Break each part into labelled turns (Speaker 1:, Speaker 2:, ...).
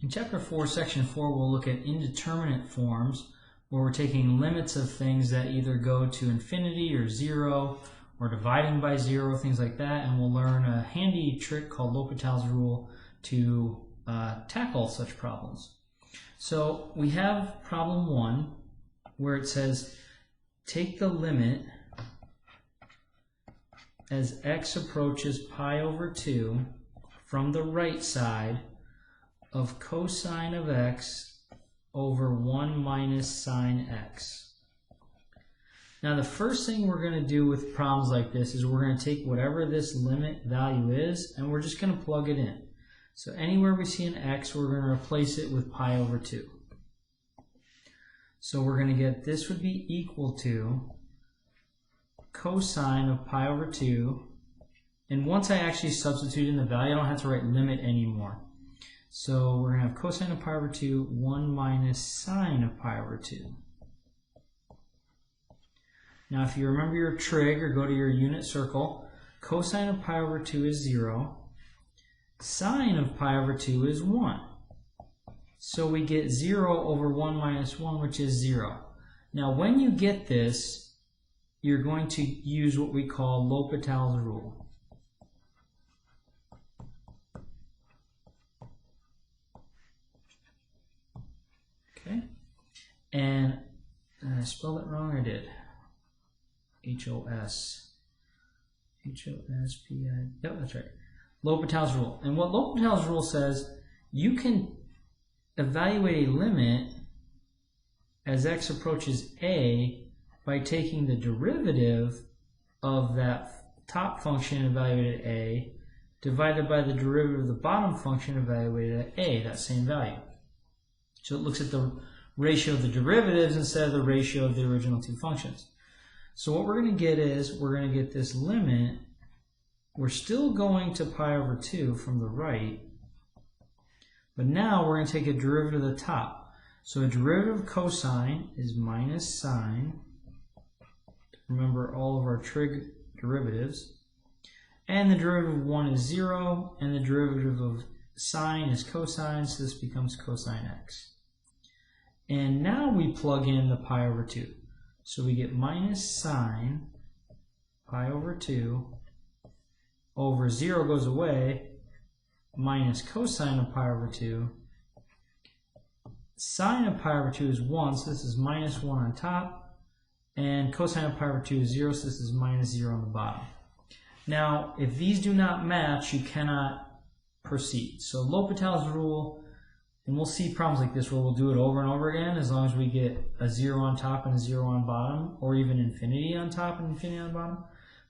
Speaker 1: In Chapter 4, Section 4, we'll look at indeterminate forms, where we're taking limits of things that either go to infinity or 0, or dividing by 0, things like that, and we'll learn a handy trick called L'Hopital's rule to tackle such problems. So we have problem 1, where it says, take the limit as x approaches pi over 2 from the right side of cosine of x over 1 minus sine x. Now the first thing we're going to do with problems like this is we're going to take whatever this limit value is and we're just going to plug it in. So anywhere we see an x, we're going to replace it with pi over 2. So we're going to get this would be equal to cosine of pi over 2. And once I actually substitute in the value, I don't have to write limit anymore. So we're going to have cosine of pi over 2, 1 minus sine of pi over 2. Now if you remember your trig or go to your unit circle, cosine of pi over 2 is 0. Sine of pi over 2 is 1. So we get 0 over 1 minus 1, which is 0. Now when you get this, you're going to use what we call L'Hopital's rule. Okay, and I spelled it wrong, I did. H-O-S. H-O-S-P-I, yep, that's right. L'Hopital's rule. And what L'Hopital's rule says, you can evaluate a limit as x approaches a by taking the derivative of that top function evaluated at a divided by the derivative of the bottom function evaluated at a, that same value. So it looks at the ratio of the derivatives instead of the ratio of the original two functions. So what we're going to get is, we're going to get this limit. We're still going to pi over 2 from the right, but now we're going to take a derivative of the top. So a derivative of cosine is minus sine. Remember all of our trig derivatives. And the derivative of 1 is 0, and the derivative of sine is cosine, so this becomes cosine x. And now we plug in the pi over 2. So we get minus sine pi over 2 over 0 goes away, minus cosine of pi over 2. Sine of pi over 2 is 1, so this is minus 1 on top. And cosine of pi over 2 is 0, so this is minus 0 on the bottom. Now, if these do not match, you cannot proceed. So L'Hopital's rule, and we'll see problems like this where we'll do it over and over again as long as we get a 0 on top and a 0 on bottom, or even infinity on top and infinity on bottom.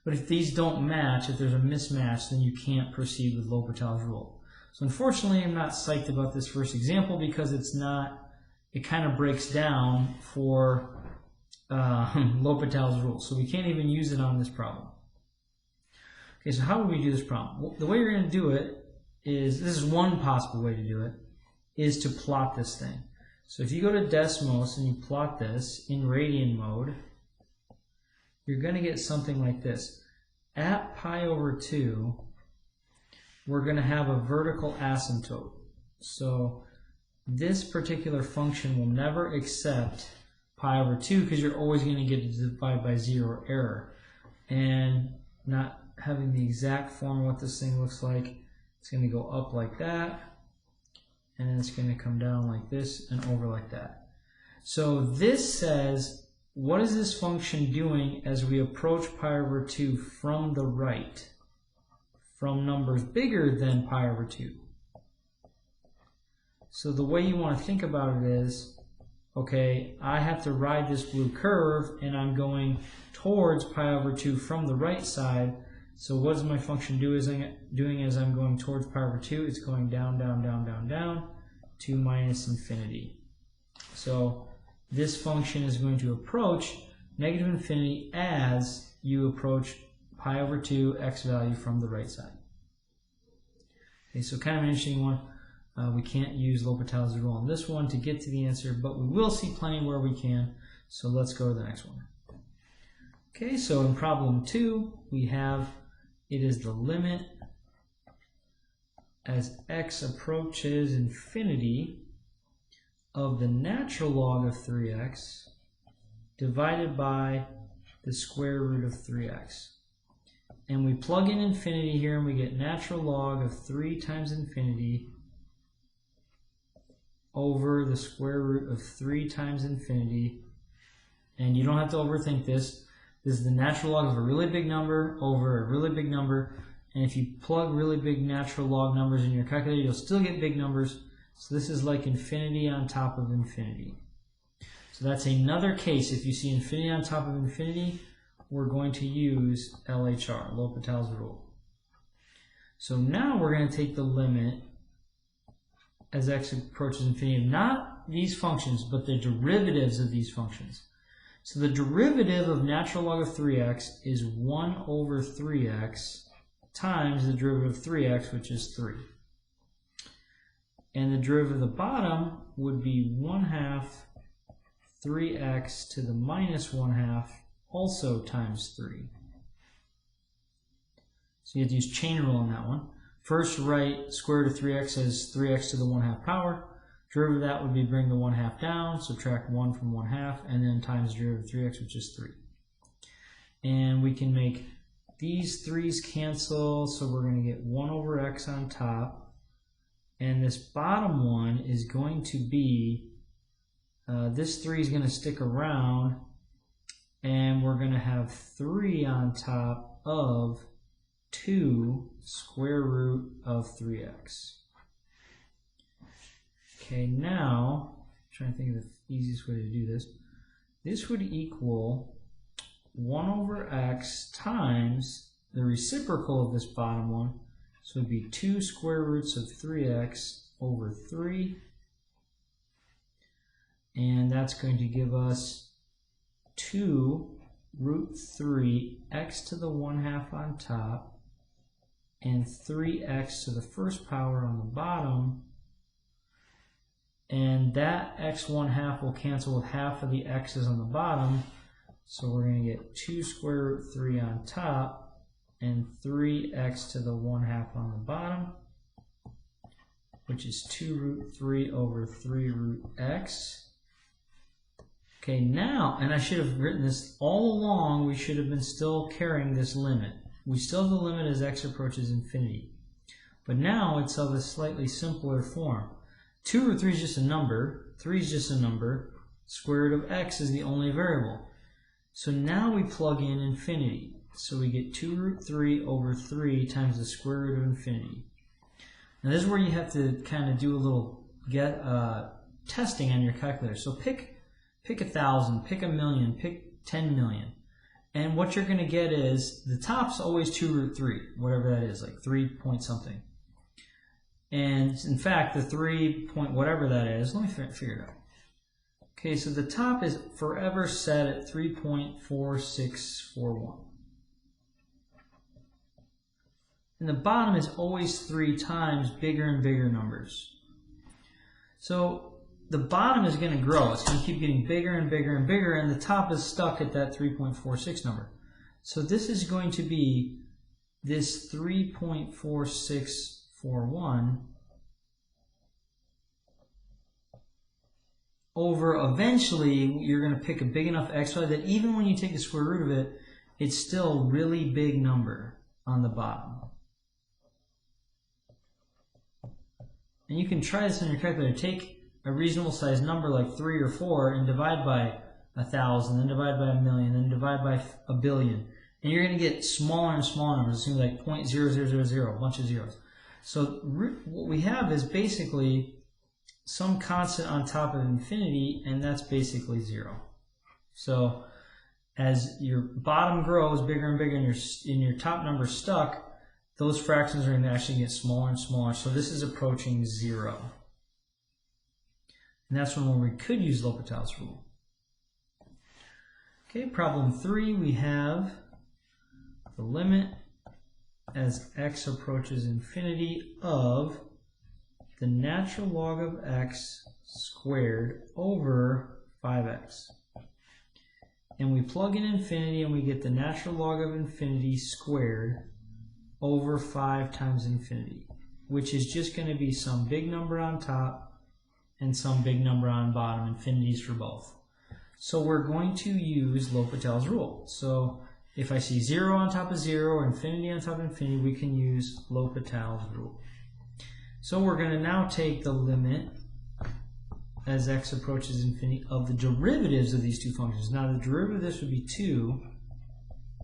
Speaker 1: But if these don't match, if there's a mismatch, then you can't proceed with L'Hopital's rule. So unfortunately, I'm not psyched about this first example because it's not, it kind of breaks down for L'Hopital's rule. So we can't even use it on this problem. Okay, so how would we do this problem? Well, the way you're going to do it is, this is one possible way to do it, is to plot this thing. So if you go to Desmos and you plot this in radian mode, you're going to get something like this. At pi over 2, we're going to have a vertical asymptote. So this particular function will never accept pi over 2 because you're always going to get it divided by 0 error. And not having the exact form of what this thing looks like, it's going to go up like that, and then it's going to come down like this and over like that. So this says, what is this function doing as we approach pi over 2 from the right, from numbers bigger than pi over 2? So the way you want to think about it is, okay, I have to ride this blue curve and I'm going towards pi over 2 from the right side. So what does my function doing as I'm going towards pi over 2? It's going down, down, down, down, down to minus infinity. So this function is going to approach negative infinity as you approach pi over 2 x value from the right side. Okay, so kind of an interesting one. We can't use L'Hopital's rule on this one to get to the answer, but we will see plenty where we can. So let's go to the next one. Okay, so in problem 2, we have, it is the limit as x approaches infinity of the natural log of 3x divided by the square root of 3x. And we plug in infinity here and we get natural log of 3 times infinity over the square root of 3 times infinity. And you don't have to overthink this. This is the natural log of a really big number over a really big number. And if you plug really big natural log numbers in your calculator, you'll still get big numbers. So this is like infinity on top of infinity. So that's another case. If you see infinity on top of infinity, we're going to use LHR, L'Hopital's rule. So now we're going to take the limit as x approaches infinity, not these functions, but the derivatives of these functions. So the derivative of natural log of 3x is 1 over 3x times the derivative of 3x, which is 3. And the derivative of the bottom would be 1/2 3x to the minus 1/2, also times 3. So you have to use chain rule on that one. First, write square root of 3x as 3x to the 1/2 power. Derivative of that would be bring the 1/2 down, subtract 1 from 1/2, and then times derivative of 3x, which is 3. And we can make these 3's cancel, so we're going to get 1 over x on top. And this bottom one is going to be, this 3 is going to stick around, and we're going to have 3 on top of 2 square root of 3x. Okay, now, I'm trying to think of the easiest way to do this. This would equal 1 over x times the reciprocal of this bottom one. So it would be 2 square roots of 3x over 3. And that's going to give us 2 root 3 x to the 1/2 on top and 3x to the first power on the bottom. And that x 1/2 will cancel with half of the x's on the bottom. So we're going to get 2 square root 3 on top and 3x to the 1/2 on the bottom, which is 2 root 3 over 3 root x. Okay, now, and I should have written this all along, we should have been still carrying this limit. We still have the limit as x approaches infinity. But now it's of a slightly simpler form. 2 root 3 is just a number, 3 is just a number, square root of x is the only variable. So now we plug in infinity. So we get 2 root 3 over 3 times the square root of infinity. Now this is where you have to kind of do a little testing on your calculator. So pick 1,000, pick 1,000,000, pick 10 million. And what you're going to get is, the top's always 2 root 3, whatever that is, like 3 point something. And in fact, the 3 point whatever that is, let me figure it out. Okay, so the top is forever set at 3.4641. And the bottom is always 3 times bigger and bigger numbers. So the bottom is going to grow. It's going to keep getting bigger and bigger and bigger, and the top is stuck at that 3.46 number. So this is going to be this 3.4641 over, eventually you're going to pick a big enough x value that even when you take the square root of it, it's still a really big number on the bottom. And you can try this on your calculator. Take a reasonable sized number like 3 or 4 and divide by 1,000, then divide by 1,000,000, then divide by 1,000,000,000. And you're going to get smaller and smaller numbers. It's going to be like 0.0000, a bunch of zeros. So what we have is basically some constant on top of infinity, and that's basically 0. So as your bottom grows bigger and bigger and your top number is stuck, those fractions are going to actually get smaller and smaller. So this is approaching 0. And that's when we could use L'Hopital's rule. Okay, problem 3, we have the limit as x approaches infinity of the natural log of x squared over 5x. And we plug in infinity and we get the natural log of infinity squared over 5 times infinity. which is just going to be some big number on top and some big number on bottom, infinities for both. So we're going to use L'Hopital's rule. So if I see 0 on top of 0 or infinity on top of infinity, we can use L'Hopital's rule. So we're going to now take the limit as x approaches infinity of the derivatives of these two functions. Now the derivative of this would be 2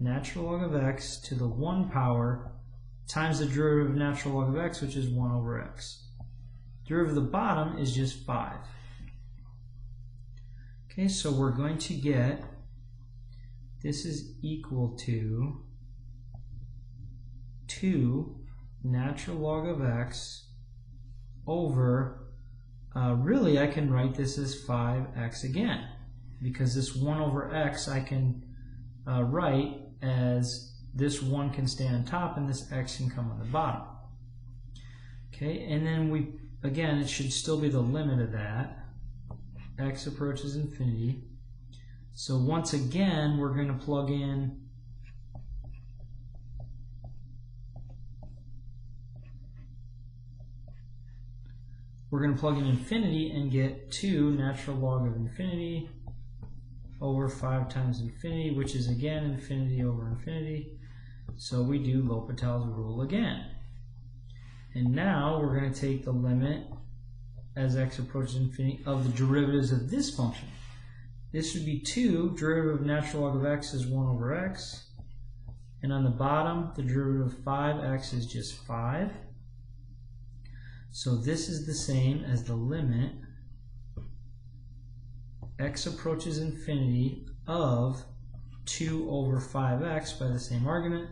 Speaker 1: natural log of x to the 1 power times the derivative of natural log of x, which is 1 over x. Derivative of the bottom is just 5. Okay, so we're going to get, this is equal to 2 natural log of x over, really I can write this as 5x again, because this 1 over x I can write as this 1 can stay on top and this x can come on the bottom. Okay, and then again, it should still be the limit of that. X approaches infinity. So once again, we're going to plug in infinity and get 2 natural log of infinity over 5 times infinity, which is again infinity over infinity. So we do L'Hopital's rule again. And now we're going to take the limit as x approaches infinity of the derivatives of this function. This would be 2, derivative of natural log of x is 1 over x. And on the bottom, the derivative of 5x is just 5. So this is the same as the limit x approaches infinity of 2 over 5x by the same argument.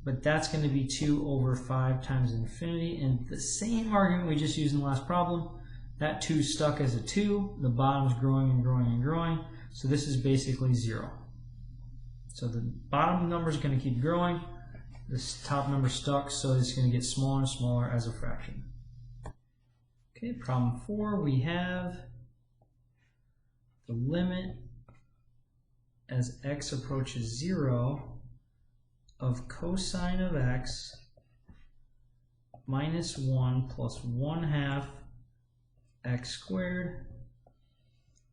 Speaker 1: But that's going to be 2 over 5 times infinity. And the same argument we just used in the last problem, that 2 stuck as a 2. The bottom's growing and growing and growing. So this is basically 0. So the bottom number is going to keep growing. This top number stuck, so it's going to get smaller and smaller as a fraction. Okay, problem 4, we have the limit as x approaches 0 of cosine of x minus 1 plus 1/2 x squared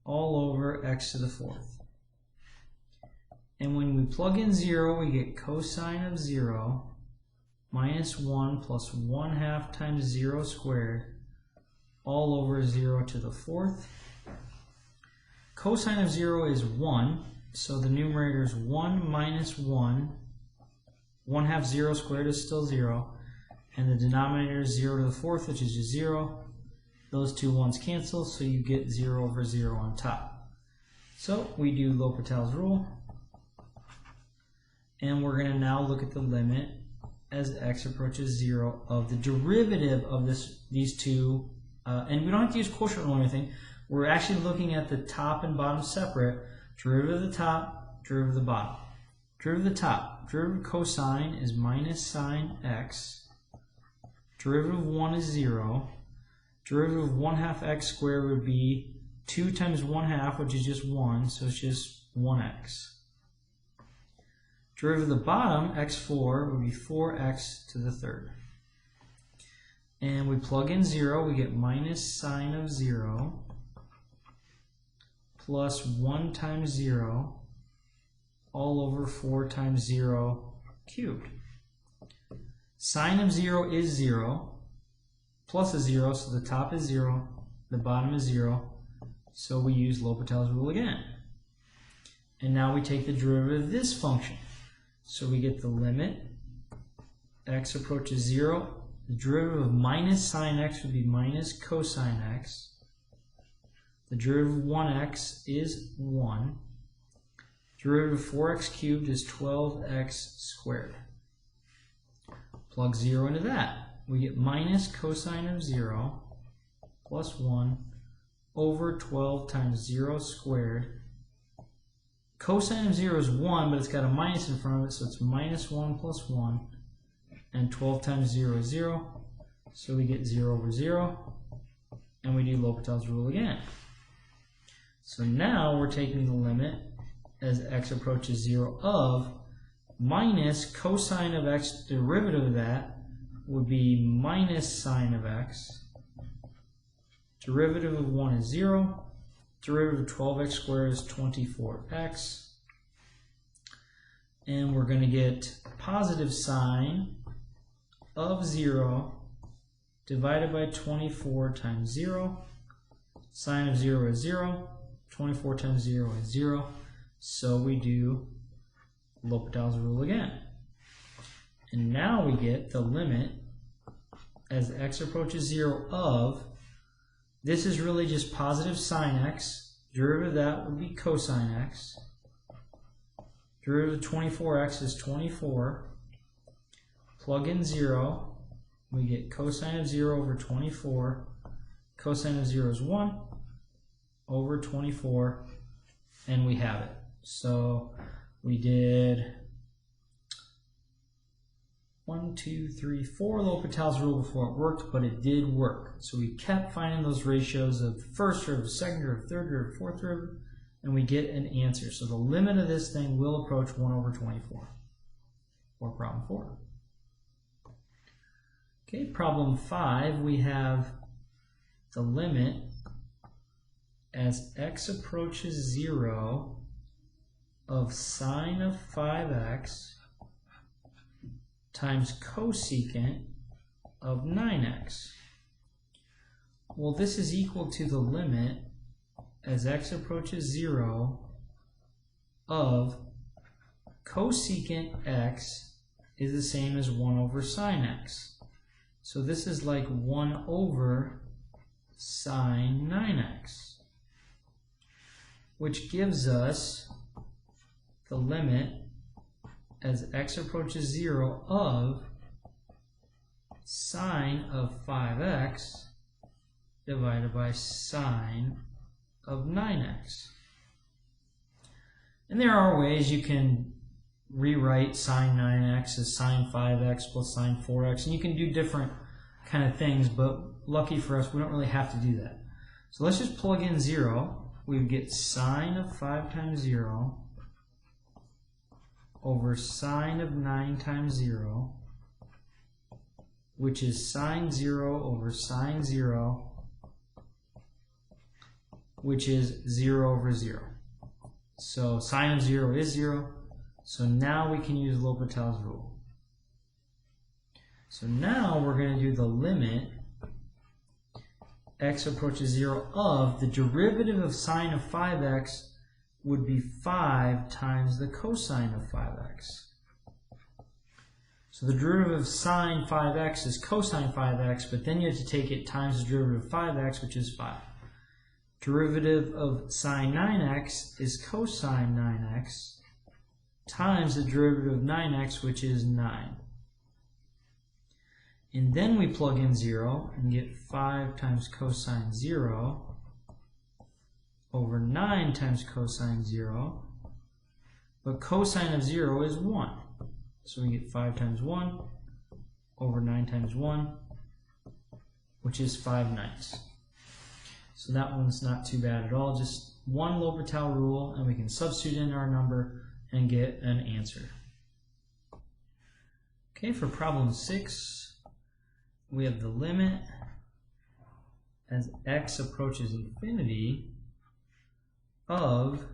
Speaker 1: all over x to the 4th. And when we plug in 0, we get cosine of 0 minus 1 plus 1/2 times 0 squared all over 0 to the 4th. Cosine of 0 is 1, so the numerator is 1 minus 1. 1/2 0 squared is still 0, and the denominator is 0 to the 4th, which is just 0. Those two ones cancel, so you get 0 over 0 on top. So we do L'Hopital's rule, and we're going to now look at the limit as x approaches 0 of the derivative of these two, and we don't have to use quotient rule or anything. We're actually looking at the top and bottom separate. Derivative of the top, derivative of the bottom. Derivative of the top, derivative of cosine is minus sine x. Derivative of 1 is 0. Derivative of 1/2 x squared would be 2 times 1/2, which is just 1, so it's just 1x. Derivative of the bottom, x4, would be 4x to the 3rd. And we plug in 0, we get minus sine of 0 plus 1 times 0 all over 4 times 0 cubed. Sine of 0 is 0, plus a 0, so the top is 0, the bottom is 0, so we use L'Hopital's rule again. And now we take the derivative of this function. So we get the limit, x approaches 0, the derivative of minus sine x would be minus cosine x. The derivative of 1x is 1. Derivative of 4x cubed is 12x squared. Plug 0 into that. We get minus cosine of 0 plus 1 over 12 times 0 squared. Cosine of 0 is 1, but it's got a minus in front of it, so it's minus 1 plus 1. And 12 times 0 is 0, so we get 0 over 0. And we do L'Hopital's rule again. So now we're taking the limit as x approaches 0 of minus cosine of x, derivative of that, would be minus sine of x. Derivative of 1 is 0. Derivative of 12x squared is 24x. And we're going to get positive sine of 0 divided by 24 times 0. Sine of 0 is 0. 24 times 0 is 0. So we do L'Hopital's rule again. And now we get the limit as x approaches 0 of, this is really just positive sine x. Derivative of that would be cosine x. Derivative of 24x is 24. Plug in 0. We get cosine of 0 over 24. Cosine of 0 is 1 over 24. And we have it. So we did 1, 2, 3, 4 L'Hopital's rule before it worked, but it did work. So we kept finding those ratios of the first derivative, second derivative, third derivative, fourth derivative, and we get an answer. So the limit of this thing will approach 1 over 24 for problem 4. Okay, problem 5, we have the limit as x approaches 0 of sine of 5x times cosecant of 9x. Well, this is equal to the limit as x approaches 0 of cosecant x is the same as 1 over sine x. So this is like 1 over sine 9x, which gives us the limit as x approaches 0 of sine of 5x divided by sine of 9x. And there are ways you can rewrite sine 9x as sine 5x plus sine 4x, and you can do different kind of things, but lucky for us, we don't really have to do that. So let's just plug in 0. We would get sine of 5 times 0 over sine of 9 times 0, which is sine 0 over sine 0, which is 0 over 0. So sine of 0 is 0. So now we can use L'Hopital's rule. So now we're going to do the limit x approaches 0 of the derivative of sine of 5x would be 5 times the cosine of 5x. So the derivative of sine 5x is cosine 5x, but then you have to take it times the derivative of 5x, which is 5. Derivative of sine 9x is cosine 9x times the derivative of 9x, which is 9. And then we plug in 0 and get 5 times cosine 0 over 9 times cosine 0. But cosine of 0 is 1. So we get 5 times 1 over 9 times 1, which is 5/9. So that one's not too bad at all. Just one L'Hopital rule, and we can substitute in our number and get an answer. Okay, for problem 6, we have the limit as x approaches infinity of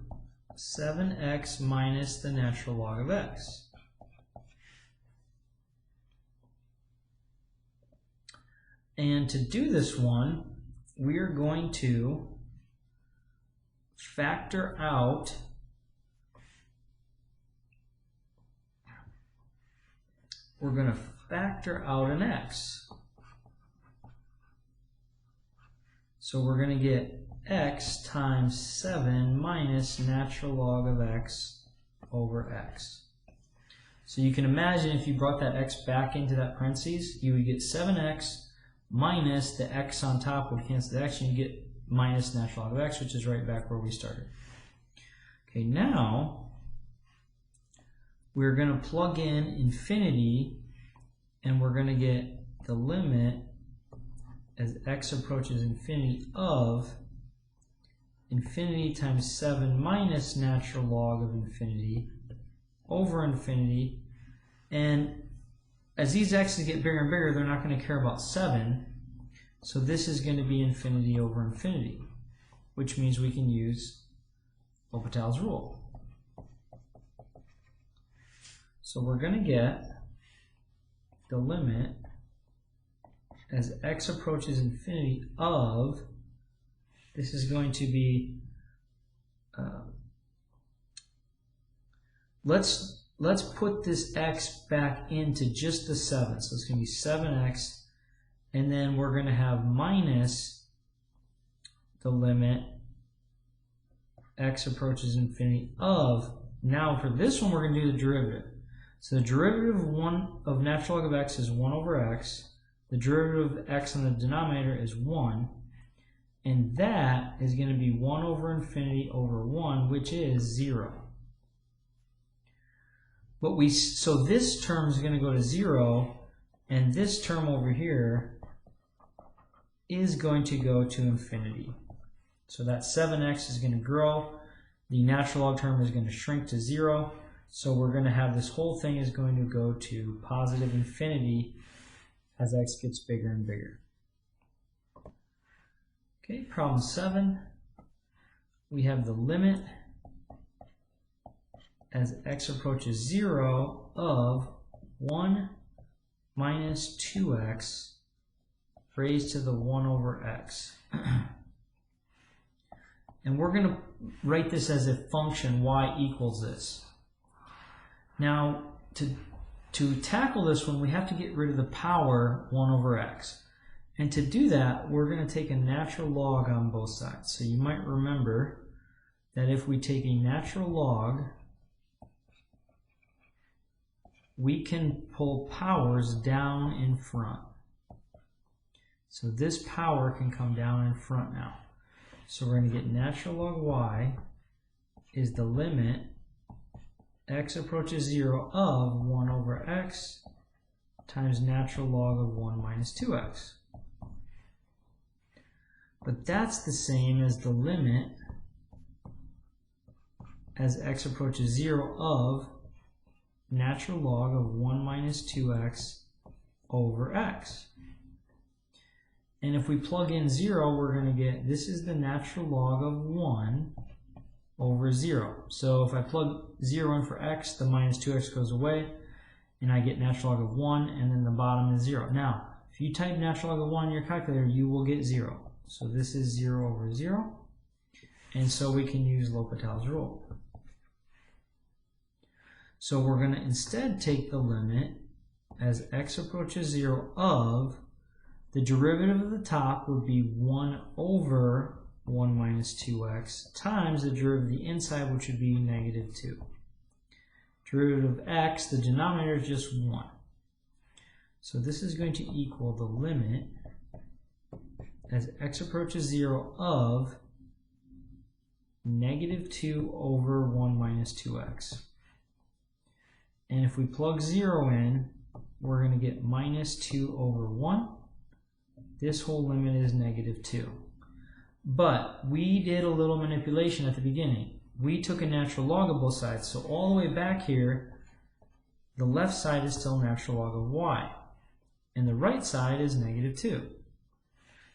Speaker 1: 7x minus the natural log of x. And to do this one, we are going to factor out an x. So we're going to get x times 7 minus natural log of x over x. So you can imagine if you brought that x back into that parentheses, you would get 7x minus the x on top would cancel the x, and you get minus natural log of x, which is right back where we started. Okay, now we're going to plug in infinity, and we're going to get the limit as x approaches infinity of infinity times 7 minus natural log of infinity over infinity. And as these x's get bigger and bigger, they're not going to care about 7. So this is going to be infinity over infinity, which means we can use L'Hopital's rule. So we're going to get the limit as x approaches infinity of, this is going to be, let's put this x back into just the 7. So it's going to be 7x, and then we're going to have minus the limit x approaches infinity of, now for this one we're going to do the derivative. So the derivative of natural log of x is 1 over x. The derivative of x in the denominator is 1. And that is going to be 1 over infinity over 1, which is 0. But so this term is going to go to 0, and this term over here is going to go to infinity. So that 7x is going to grow. The natural log term is going to shrink to 0. So we're going to have this whole thing is going to go to positive infinity as x gets bigger and bigger. Okay, problem 7. We have the limit as x approaches 0 of 1 minus 2x raised to the 1 over x. And we're going to write this as a function y equals this. Now, to tackle this one, we have to get rid of the power 1 over x. And to do that, we're going to take a natural log on both sides. So you might remember that if we take a natural log, we can pull powers down in front. So this power can come down in front now. So we're going to get natural log y is the limit x approaches 0 of 1 over x times natural log of 1 minus 2x. But that's the same as the limit as x approaches 0 of natural log of 1 minus 2x over x. And if we plug in 0, we're going to get, this is the natural log of 1 over 0. So if I plug 0 in for x, the minus 2x goes away, and I get natural log of 1, and then the bottom is 0. Now, if you type natural log of 1 in your calculator, you will get 0. So this is 0 over 0, and so we can use L'Hopital's rule. So we're going to instead take the limit as x approaches 0 of, the derivative of the top would be 1 over 1 minus 2x times the derivative of the inside, which would be negative 2. Derivative of x, the denominator is just 1. So this is going to equal the limit as x approaches 0 of negative 2 over 1 minus 2x. And if we plug 0 in, we're going to get minus 2 over 1. This whole limit is negative 2. But we did a little manipulation at the beginning. We took a natural log of both sides. So all the way back here, the left side is still natural log of y. And the right side is negative 2.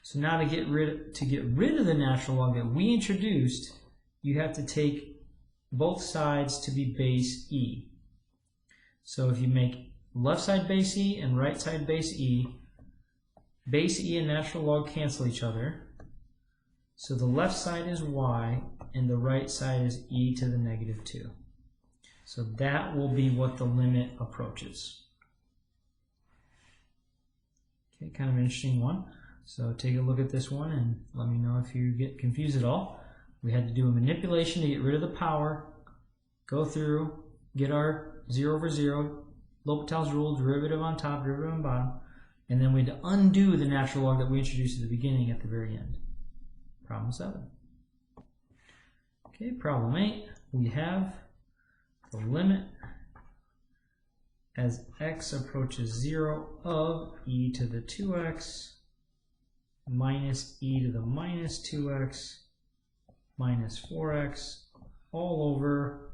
Speaker 1: So now to get rid of the natural log that we introduced, you have to take both sides to be base e. So if you make left side base e and right side base e and natural log cancel each other. So the left side is y and the right side is e to the negative 2. So that will be what the limit approaches. Okay, kind of an interesting one. So take a look at this one and let me know if you get confused at all. We had to do a manipulation to get rid of the power, go through, get our 0 over 0, L'Hopital's rule, derivative on top, derivative on bottom, and then we had to undo the natural log that we introduced at the beginning at the very end. Problem 7. Okay, problem 8, we have the limit as x approaches 0 of e to the 2x minus e to the minus 2x minus 4x all over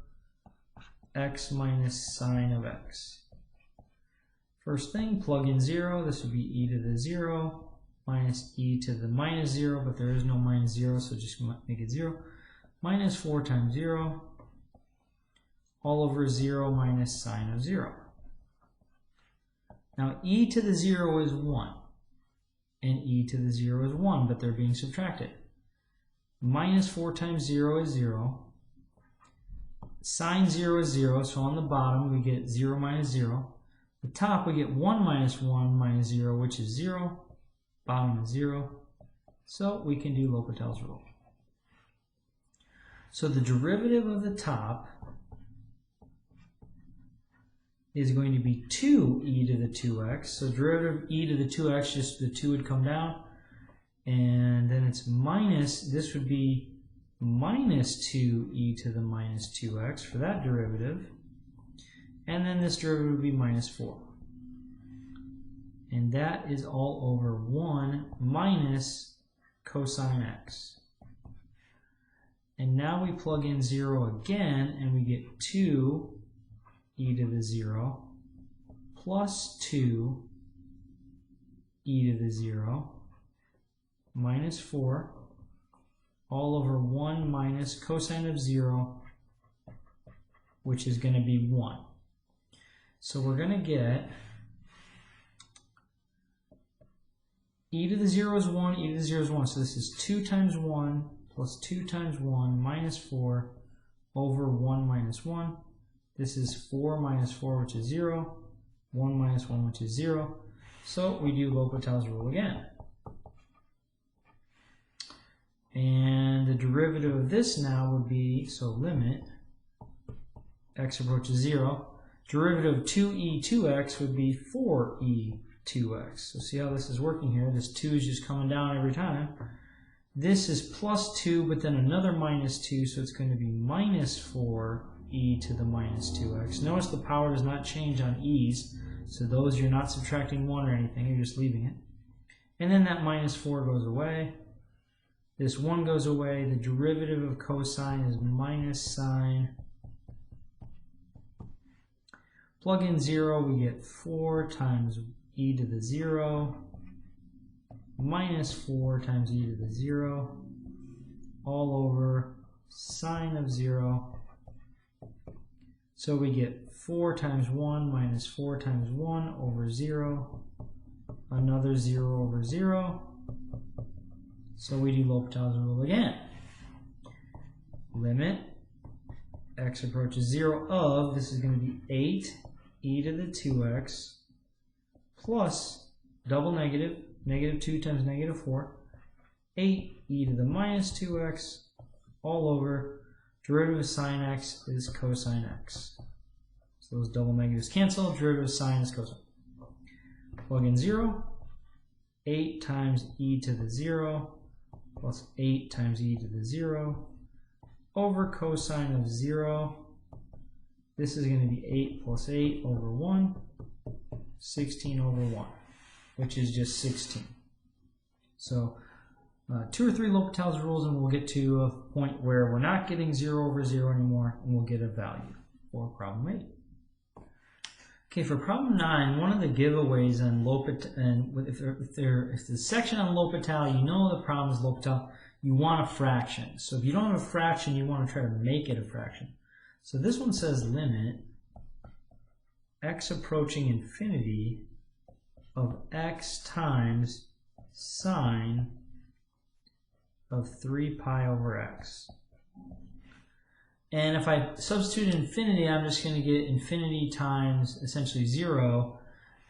Speaker 1: x minus sine of x. First thing, plug in 0. This would be e to the 0 minus e to the minus 0, but there is no minus 0, so just make it 0. Minus 4 times 0, all over 0 minus sine of 0. Now e to the 0 is 1, and e to the 0 is 1, but they're being subtracted. Minus 4 times 0 is 0. Sine 0 is 0, so on the bottom we get 0 minus 0. The top we get 1 minus 1 minus 0, which is 0. Bottom is 0. So we can do L'Hopital's rule. So the derivative of the top is going to be 2e to the 2x. So derivative of e to the 2x, just the 2 would come down. And then it's minus, this would be minus 2e to the minus 2x for that derivative. And then this derivative would be minus 4. And that is all over 1 minus cosine x. And now we plug in 0 again, and we get 2e to the 0 plus 2e to the 0 minus 4 all over 1 minus cosine of 0, which is going to be 1. So we're going to get e to the 0 is 1, e to the 0 is 1. So this is 2 times 1 plus 2 times 1 minus 4 over 1 minus 1. This is 4 minus 4, which is 0. 1 minus 1, which is 0. So we do L'Hopital's rule again. And the derivative of this now would be, so limit x approaches 0. Derivative of 2e2x would be 4e2x. So see how this is working here? This 2 is just coming down every time. This is plus 2, but then another minus 2, so it's going to be minus 4e to the minus 2x. Notice the power does not change on e's, so those you're not subtracting 1 or anything, you're just leaving it. And then that minus 4 goes away. This 1 goes away. The derivative of cosine is minus sine. Plug in 0, we get 4 times e to the 0 minus 4 times e to the 0 all over sine of 0. So we get 4 times 1 minus 4 times 1 over 0, another 0 over 0. So we do L'Hopital's rule again. Limit x approaches 0 of, this is going to be 8e to the 2x plus double negative, negative 2 times negative 4, 8e to the minus 2x all over derivative of sine x is cosine x. So those double negatives cancel, derivative of sine is cosine. Plug in 0, 8 times e to the 0 plus 8 times e to the 0 over cosine of 0. This is going to be 8 plus 8 over 1, 16 over 1, which is just 16. So 2 or 3 L'Hopital's rules, and we'll get to a point where we're not getting 0 over 0 anymore, and we'll get a value for problem 8. Okay, for problem 9, one of the giveaways on L'Hopital, and if there's a section on L'Hopital, you know the problem is L'Hopital, you want a fraction. So if you don't have a fraction, you want to try to make it a fraction. So this one says limit x approaching infinity of x times sine of 3 pi over x. And if I substitute infinity, I'm just going to get infinity times essentially 0,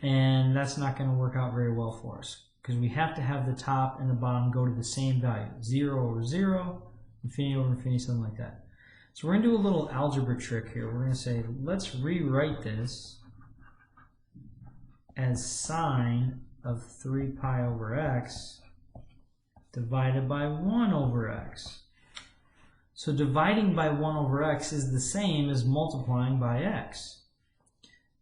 Speaker 1: and that's not going to work out very well for us because we have to have the top and the bottom go to the same value, 0 over 0, infinity over infinity, something like that. So we're going to do a little algebra trick here. We're going to say, let's rewrite this as sine of 3 pi over x divided by 1 over x. So dividing by 1 over x is the same as multiplying by x.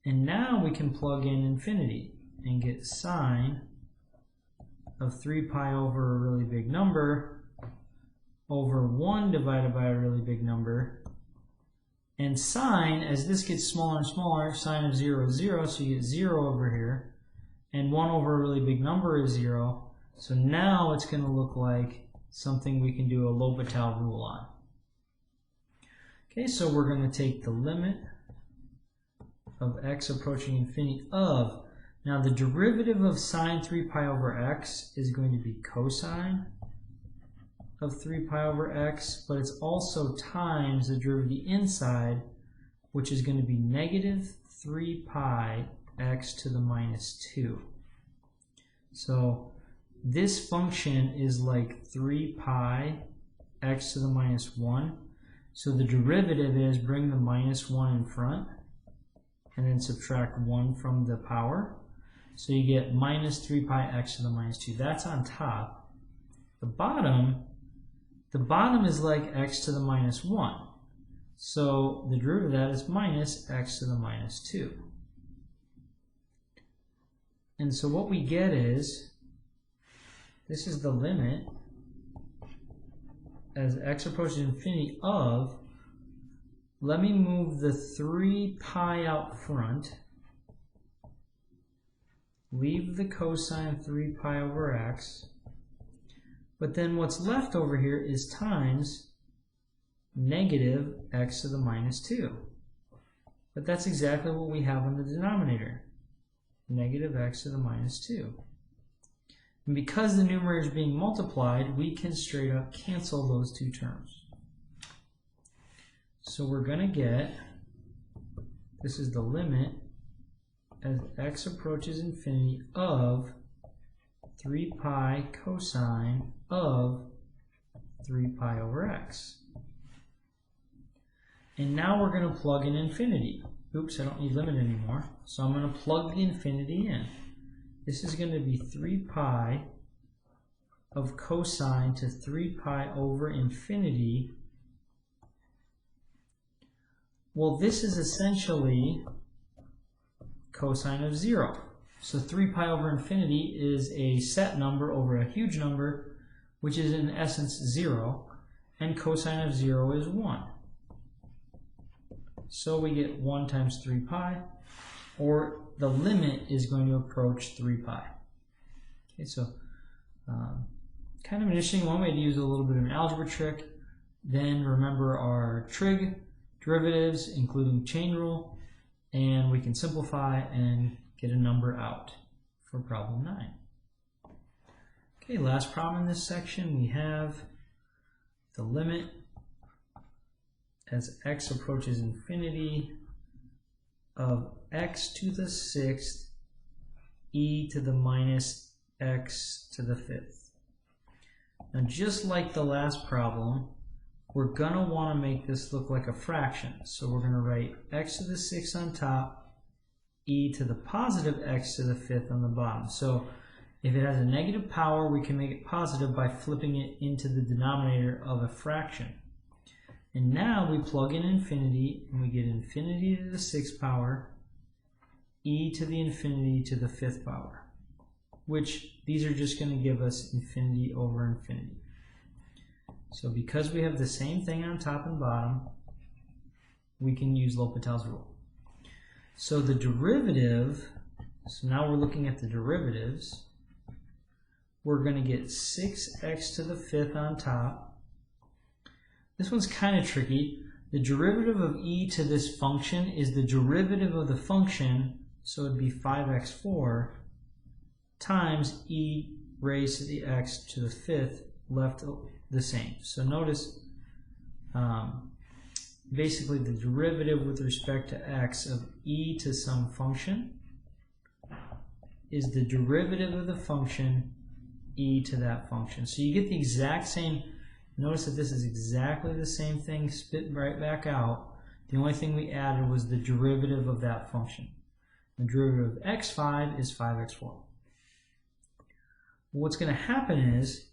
Speaker 1: And now we can plug in infinity and get sine of 3 pi over a really big number over 1 divided by a really big number And sine, as this gets smaller and smaller, sine of 0 is 0, so you get 0 over here. And 1 over a really big number is 0. So now it's going to look like something we can do a L'Hopital rule on. Okay, so we're going to take the limit of x approaching infinity of, now the derivative of sine 3 pi over x is going to be cosine of 3 pi over x, but it's also times the derivative inside, which is going to be negative 3 pi x to the minus 2. So this function is like 3 pi x to the minus 1. So the derivative is bring the minus 1 in front and then subtract 1 from the power. So you get minus 3 pi x to the minus 2. That's on top. The bottom is like x to the minus 1. So the derivative of that is minus x to the minus 2. And so what we get is, this is the limit as x approaches infinity of, let me move the 3 pi out front, leave the cosine 3 pi over x, but then what's left over here is times negative x to the minus 2. But that's exactly what we have in the denominator, negative x to the minus 2. And because the numerator is being multiplied, we can straight up cancel those two terms. So we're going to get, this is the limit as x approaches infinity of 3 pi cosine of 3 pi over x. And now we're going to plug in infinity. Oops, I don't need limit anymore. So I'm going to plug the infinity in. This is going to be 3 pi of cosine to 3 pi over infinity. Well, this is essentially cosine of 0. So 3 pi over infinity is a set number over a huge number, which is in essence 0, and cosine of 0 is 1. So we get 1 times 3 pi, or the limit is going to approach 3 pi. Okay, so kind of an interesting one. We had to use a little bit of an algebra trick. Then remember our trig derivatives, including chain rule, and we can simplify and get a number out for problem 9. Okay, last problem in this section, we have the limit as x approaches infinity of x to the 6th e to the minus x to the 5th. Now just like the last problem, we're going to want to make this look like a fraction. So we're going to write x to the 6th on top, e to the positive x to the 5th on the bottom. So if it has a negative power, we can make it positive by flipping it into the denominator of a fraction. And now we plug in infinity, and we get infinity to the 6th power, e to the infinity to the 5th power, which these are just going to give us infinity over infinity. So because we have the same thing on top and bottom, we can use L'Hopital's rule. So the derivative, so now we're looking at the derivatives, we're going to get 6x to the 5th on top. This one's kind of tricky. The derivative of e to this function is the derivative of the function, so it'd be 5x4 times e raised to the x to the 5th left the same. So notice basically the derivative with respect to x of e to some function is the derivative of the function e to that function. So you get the exact same. Notice that this is exactly the same thing spit right back out. The only thing we added was the derivative of that function. The derivative of x5 is 5x4. What's going to happen is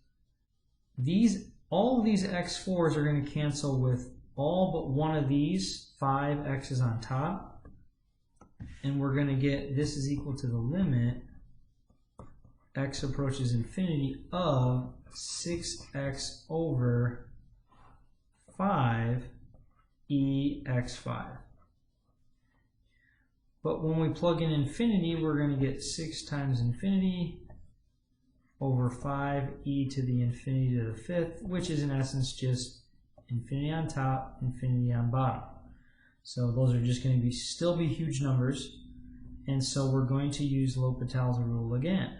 Speaker 1: all of these x4s are going to cancel with all but one of these 5x's on top. And we're going to get this is equal to the limit x approaches infinity of 6x over 5 EX5. But when we plug in infinity, we're going to get 6 times infinity over 5e to the infinity to the 5th, which is in essence just infinity on top, infinity on bottom. So those are just going to still be huge numbers, and so we're going to use L'Hopital's rule again.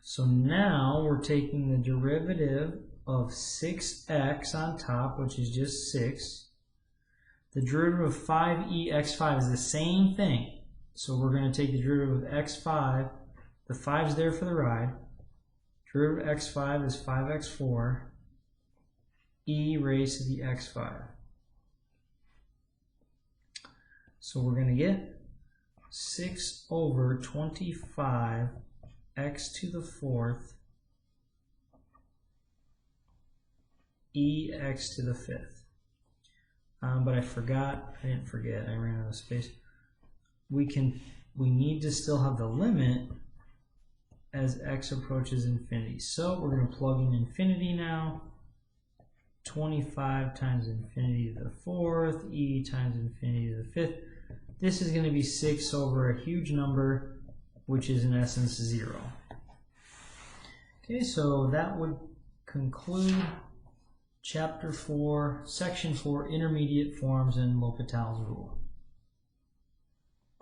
Speaker 1: So now we're taking the derivative of 6x on top, which is just 6. The derivative of 5ex5 is the same thing. So we're going to take the derivative of x5. The 5's there for the ride. Derivative of x5 is 5x4 e raised to the x5. So we're going to get 6 over 25 x to the 4th ex to the 5th. But I didn't forget, I ran out of space. We need to still have the limit as x approaches infinity. So we're going to plug in infinity now. 25 times infinity to the 4th, e times infinity to the 5th. This is going to be 6 over a huge number, which is in essence 0. Okay, so that would conclude Chapter 4, Section 4, Intermediate Forms and L'Hopital's Rule.